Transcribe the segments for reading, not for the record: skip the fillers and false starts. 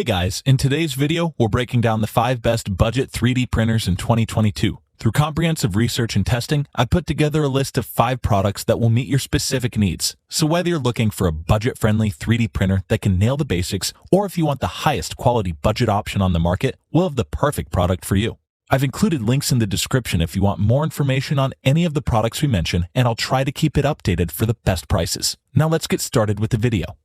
Hey guys, in today's video, we're breaking down the 5 best budget 3D printers in 2022. Through comprehensive research and testing, I put together a list of 5 products that will meet your specific needs. So whether you're looking for a budget-friendly 3D printer that can nail the basics, or if you want the highest quality budget option on the market, we'll have the perfect product for you. I've included links in the description if you want more information on any of the products we mention, and I'll try to keep it updated for the best prices. Now let's get started with the video.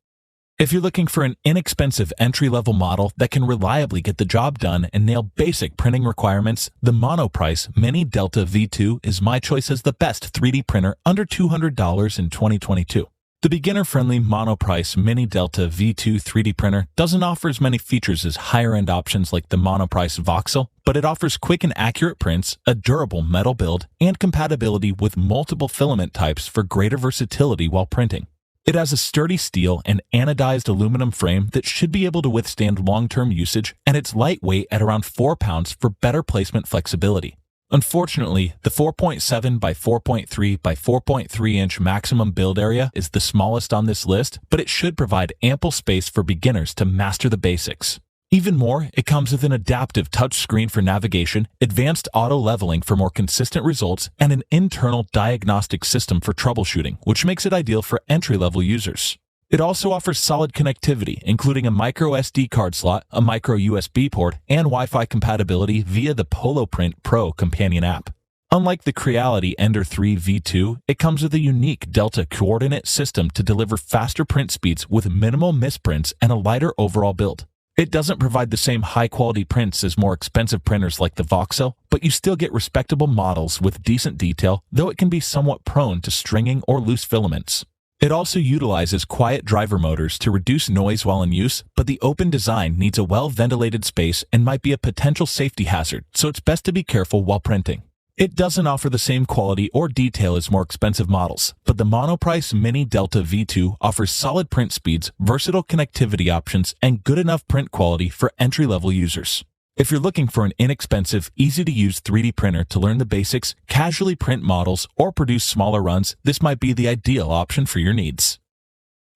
If you're looking for an inexpensive entry-level model that can reliably get the job done and nail basic printing requirements, the Monoprice Mini Delta V2 is my choice as the best 3D printer under $200 in 2022. The beginner-friendly Monoprice Mini Delta V2 3D printer doesn't offer as many features as higher-end options like the Monoprice Voxel, but it offers quick and accurate prints, a durable metal build, and compatibility with multiple filament types for greater versatility while printing. It has a sturdy steel and anodized aluminum frame that should be able to withstand long-term usage, and it's lightweight at around 4 pounds for better placement flexibility. Unfortunately, the 4.7 by 4.3 by 4.3 inch maximum build area is the smallest on this list, but it should provide ample space for beginners to master the basics. Even more, it comes with an adaptive touchscreen for navigation, advanced auto-leveling for more consistent results, and an internal diagnostic system for troubleshooting, which makes it ideal for entry-level users. It also offers solid connectivity, including a micro SD card slot, a micro USB port, and Wi-Fi compatibility via the PoloPrint Pro companion app. Unlike the Creality Ender V2, it comes with a unique Delta coordinate system to deliver faster print speeds with minimal misprints and a lighter overall build. It doesn't provide the same high-quality prints as more expensive printers like the Voxel, but you still get respectable models with decent detail, though it can be somewhat prone to stringing or loose filaments. It also utilizes quiet driver motors to reduce noise while in use, but the open design needs a well-ventilated space and might be a potential safety hazard, so it's best to be careful while printing. It doesn't offer the same quality or detail as more expensive models, but the Monoprice Mini Delta V2 offers solid print speeds, versatile connectivity options, and good enough print quality for entry-level users. If you're looking for an inexpensive, easy-to-use 3D printer to learn the basics, casually print models, or produce smaller runs, this might be the ideal option for your needs.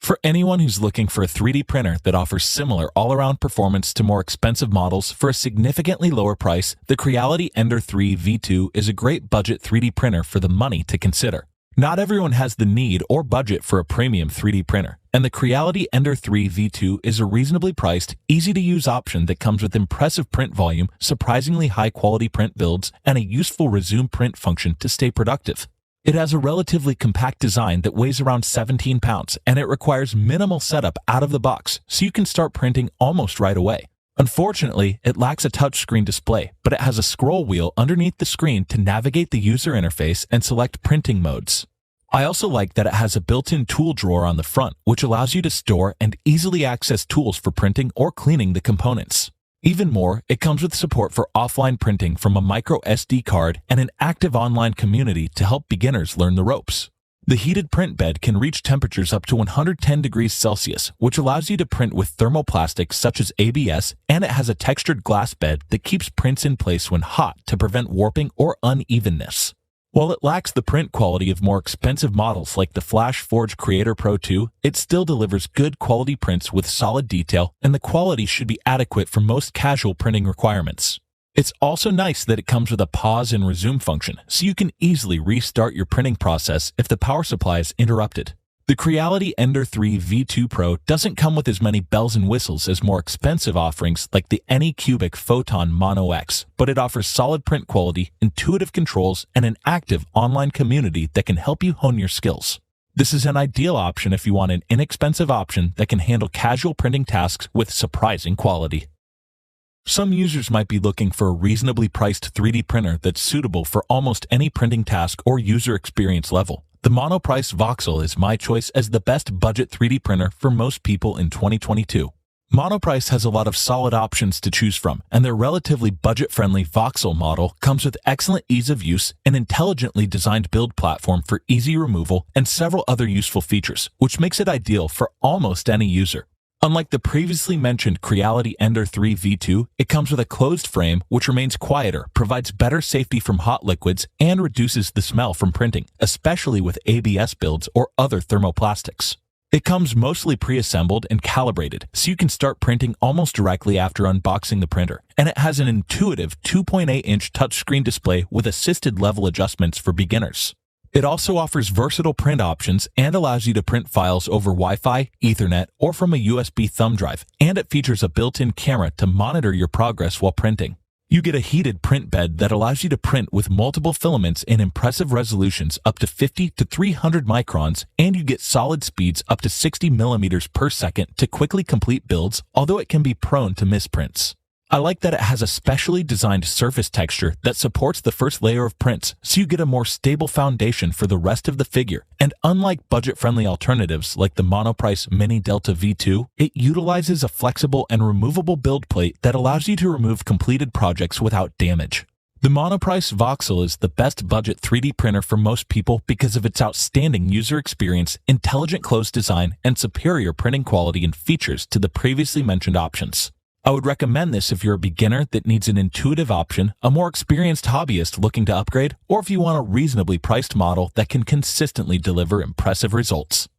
For anyone who's looking for a 3D printer that offers similar all-around performance to more expensive models for a significantly lower price, the Creality Ender V2 is a great budget 3D printer for the money to consider. Not everyone has the need or budget for a premium 3D printer, and the Creality Ender V2 is a reasonably priced, easy-to-use option that comes with impressive print volume, surprisingly high-quality print builds, and a useful resume print function to stay productive. It has a relatively compact design that weighs around 17 pounds, and it requires minimal setup out of the box, so you can start printing almost right away. Unfortunately, it lacks a touchscreen display, but it has a scroll wheel underneath the screen to navigate the user interface and select printing modes. I also like that it has a built-in tool drawer on the front, which allows you to store and easily access tools for printing or cleaning the components. Even more, it comes with support for offline printing from a micro SD card and an active online community to help beginners learn the ropes. The heated print bed can reach temperatures up to 110 degrees Celsius, which allows you to print with thermoplastics such as ABS, and it has a textured glass bed that keeps prints in place when hot to prevent warping or unevenness. While it lacks the print quality of more expensive models like the FlashForge Creator Pro 2, it still delivers good quality prints with solid detail, and the quality should be adequate for most casual printing requirements. It's also nice that it comes with a pause and resume function, so you can easily restart your printing process if the power supply is interrupted. The Creality Ender V2 Pro doesn't come with as many bells and whistles as more expensive offerings like the AnyCubic Photon Mono X, but it offers solid print quality, intuitive controls, and an active online community that can help you hone your skills. This is an ideal option if you want an inexpensive option that can handle casual printing tasks with surprising quality. Some users might be looking for a reasonably priced 3D printer that's suitable for almost any printing task or user experience level. The Monoprice Voxel is my choice as the best budget 3D printer for most people in 2022. Monoprice has a lot of solid options to choose from, and their relatively budget-friendly Voxel model comes with excellent ease of use, an intelligently designed build platform for easy removal, and several other useful features, which makes it ideal for almost any user. Unlike the previously mentioned Creality Ender V2, it comes with a closed frame which remains quieter, provides better safety from hot liquids, and reduces the smell from printing, especially with ABS builds or other thermoplastics. It comes mostly pre-assembled and calibrated, so you can start printing almost directly after unboxing the printer, and it has an intuitive 2.8-inch touchscreen display with assisted level adjustments for beginners. It also offers versatile print options and allows you to print files over Wi-Fi, Ethernet, or from a USB thumb drive, and it features a built-in camera to monitor your progress while printing. You get a heated print bed that allows you to print with multiple filaments in impressive resolutions up to 50 to 300 microns, and you get solid speeds up to 60 millimeters per second to quickly complete builds, although it can be prone to misprints. I like that it has a specially designed surface texture that supports the first layer of prints, so you get a more stable foundation for the rest of the figure. And unlike budget-friendly alternatives like the Monoprice Mini Delta V2, it utilizes a flexible and removable build plate that allows you to remove completed projects without damage. The Monoprice Voxel is the best budget 3D printer for most people because of its outstanding user experience, intelligent closed design, and superior printing quality and features to the previously mentioned options. I would recommend this if you're a beginner that needs an intuitive option, a more experienced hobbyist looking to upgrade, or if you want a reasonably priced model that can consistently deliver impressive results.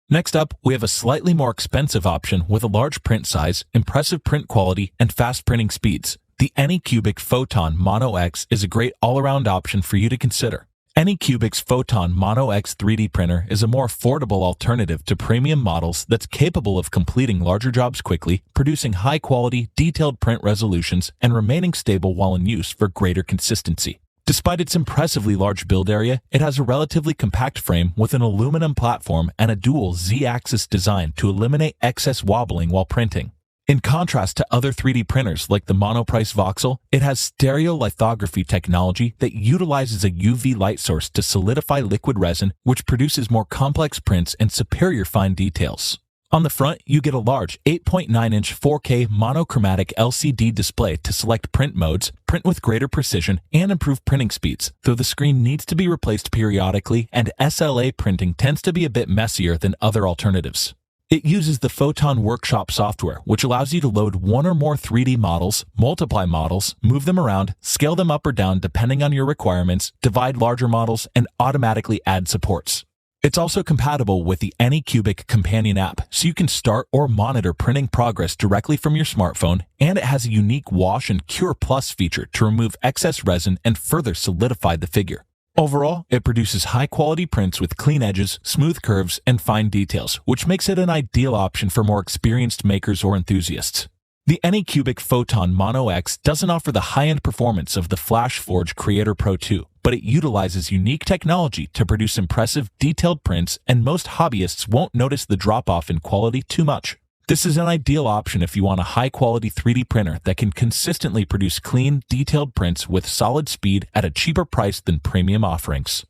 Next up, we have a slightly more expensive option with a large print size, impressive print quality, and fast printing speeds. The AnyCubic Photon Mono X is a great all-around option for you to consider. AnyCubic's Photon Mono X 3D printer is a more affordable alternative to premium models that's capable of completing larger jobs quickly, producing high-quality, detailed print resolutions, and remaining stable while in use for greater consistency. Despite its impressively large build area, it has a relatively compact frame with an aluminum platform and a dual Z-axis design to eliminate excess wobbling while printing. In contrast to other 3D printers like the Monoprice Voxel, it has stereolithography technology that utilizes a UV light source to solidify liquid resin, which produces more complex prints and superior fine details. On the front, you get a large 8.9-inch 4K monochromatic LCD display to select print modes, print with greater precision, and improve printing speeds, though the screen needs to be replaced periodically and SLA printing tends to be a bit messier than other alternatives. It uses the Photon Workshop software, which allows you to load one or more 3D models, multiply models, move them around, scale them up or down depending on your requirements, divide larger models, and automatically add supports. It's also compatible with the AnyCubic companion app, so you can start or monitor printing progress directly from your smartphone, and it has a unique Wash and Cure Plus feature to remove excess resin and further solidify the figure. Overall, it produces high-quality prints with clean edges, smooth curves, and fine details, which makes it an ideal option for more experienced makers or enthusiasts. The AnyCubic Photon Mono X doesn't offer the high-end performance of the FlashForge Creator Pro 2, but it utilizes unique technology to produce impressive, detailed prints, and most hobbyists won't notice the drop-off in quality too much. This is an ideal option if you want a high-quality 3D printer that can consistently produce clean, detailed prints with solid speed at a cheaper price than premium offerings.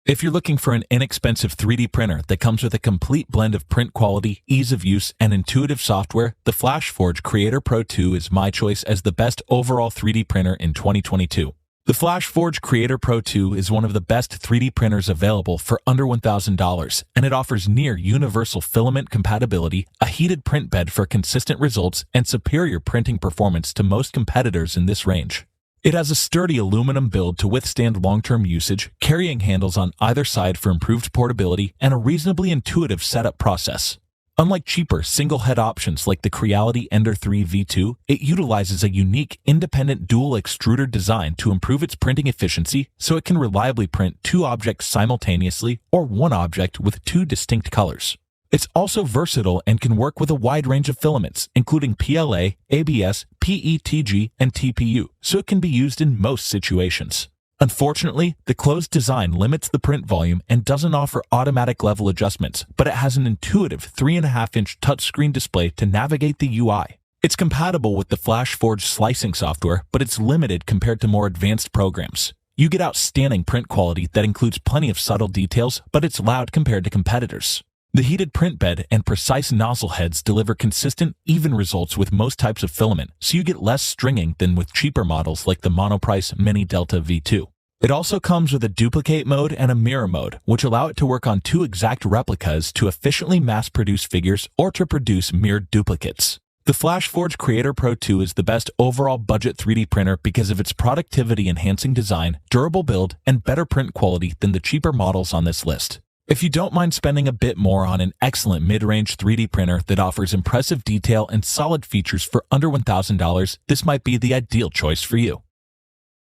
If you're looking for an inexpensive 3D printer that comes with a complete blend of print quality, ease of use, and intuitive software, the FlashForge Creator Pro 2 is my choice as the best overall 3D printer in 2022. The FlashForge Creator Pro 2 is one of the best 3D printers available for under $1,000, and it offers near universal filament compatibility, a heated print bed for consistent results, and superior printing performance to most competitors in this range. It has a sturdy aluminum build to withstand long-term usage, carrying handles on either side for improved portability, and a reasonably intuitive setup process. Unlike cheaper single-head options like the Creality Ender V2, it utilizes a unique independent dual extruder design to improve its printing efficiency so it can reliably print two objects simultaneously or one object with two distinct colors. It's also versatile and can work with a wide range of filaments, including PLA, ABS, PETG, and TPU, so it can be used in most situations. Unfortunately, the closed design limits the print volume and doesn't offer automatic level adjustments, but it has an intuitive 3.5-inch touchscreen display to navigate the UI. It's compatible with the FlashForge slicing software, but it's limited compared to more advanced programs. You get outstanding print quality that includes plenty of subtle details, but it's loud compared to competitors. The heated print bed and precise nozzle heads deliver consistent, even results with most types of filament, so you get less stringing than with cheaper models like the Monoprice Mini Delta V2. It also comes with a duplicate mode and a mirror mode, which allow it to work on two exact replicas to efficiently mass-produce figures or to produce mirrored duplicates. The FlashForge Creator Pro 2 is the best overall budget 3D printer because of its productivity-enhancing design, durable build, and better print quality than the cheaper models on this list. If you don't mind spending a bit more on an excellent mid-range 3D printer that offers impressive detail and solid features for under $1,000, this might be the ideal choice for you.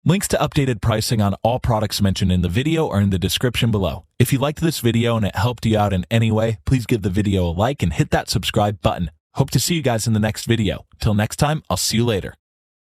Links to updated pricing on all products mentioned in the video are in the description below. If you liked this video and it helped you out in any way, please give the video a like and hit that subscribe button. Hope to see you guys in the next video. Till next time, I'll see you later.